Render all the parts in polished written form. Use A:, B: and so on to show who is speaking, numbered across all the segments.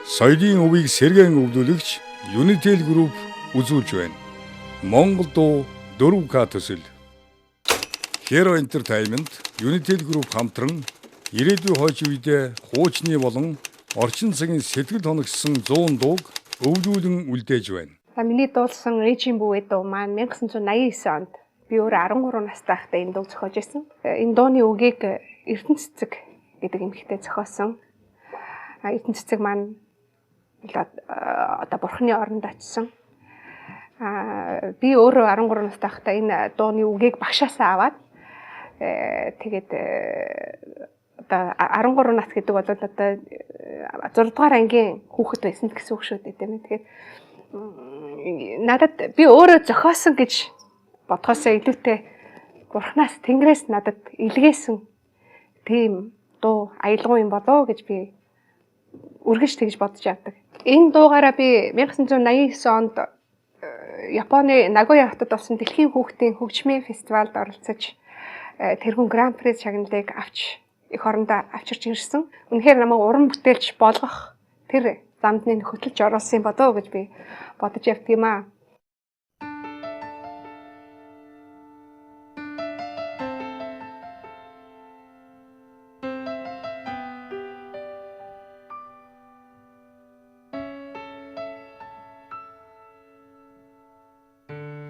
A: Соёлын өвийг сэргээн өвлүүлэгч Unitel Group үзүүлж байна. Монгол дуу 4К төсөл. Hero Entertainment, Unitel Group хамтран ирээдүйн хойч үедээ хуучны болон орчин цагийн сэтгэл хоногссон 100 дууг өвлүүлэн үлдээж байна.
B: Миний дуулсан Ээжийн бүүе дуу маань 1989 онд би өөрөө 13 настай байхдаа энэ дууг зохиож байсан. Энэ дууны үгийг Эрдэнэ Цэцэг гэдэг эмэгтэй зохиосон. Эрдэнэ Цэцэг маань одоо бурхны оронд очсон. Би өөрөө 13 настай байхдаа энэ дууны үгийг багшаасаа аваад тэгээд одоо 13 нас гэдэг бол одоо 6 дугаар ангийн хүүхэд байсан гэсэн үг шүү дээ тийм ээ. Тэгээд надад би өөрөө зохиосон гэж бодхоосоо илүүтэй бурхнаас тэнгэрээс надад илгээсэн тийм дуу аялгау юм болоо гэж би үргэлж тэгж бодож явдаг. Энэ дуугаараа би 1989 онд Японы Нагоя хотод болсон дэлхийн хүүхдийн хөгжмийн фестивальд оролцож тэрхүү гран при шагналыг авч эх орондоо авчирч ирсэн. Үнэхээр намайг уран бүтээлч болгох тэр замд нь хөтлөж оруулсан бодоо гэж би бодож явдаг юм аа.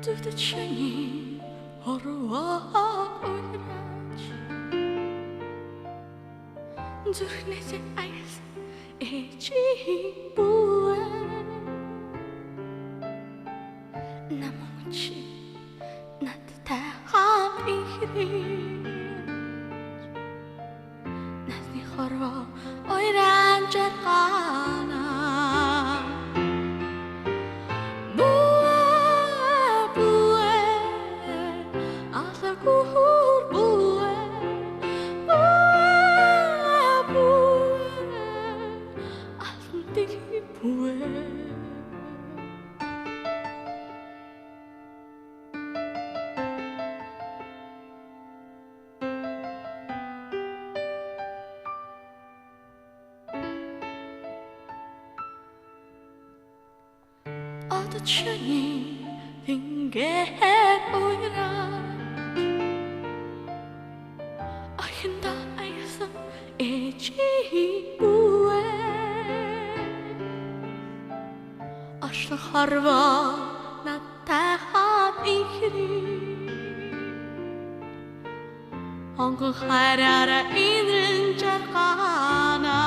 C: Төвчний ороо ойраач зүрхнээс айс ээжийн бүүе намч надтай хамт ирэх насны хороо ойрaan жаргана Чани ингээд ойраа ахинда айсан ээжийн бүүе ашлах харва надтай хамт ирэх онгон хараараа инрэн жаргана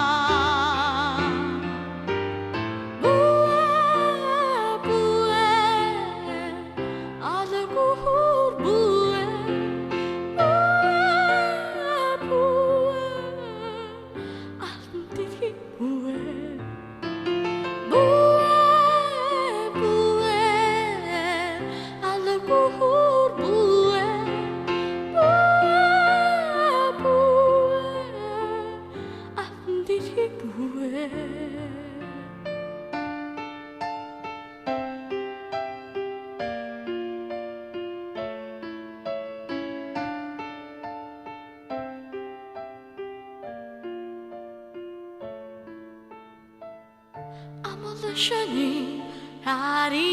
C: Shani hari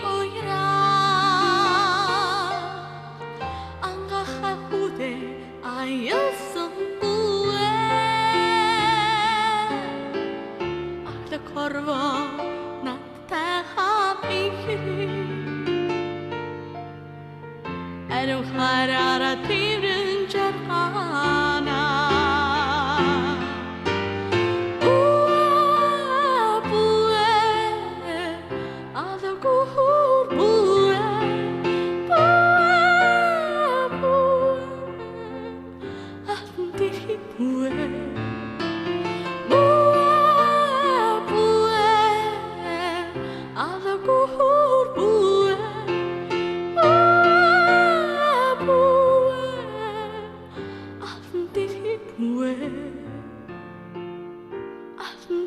C: koira anga khude ayasam bue arda korva natta hapi ero harara tirun jarhana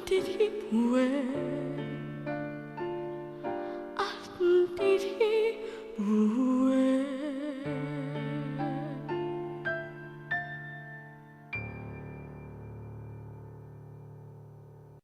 C: Did he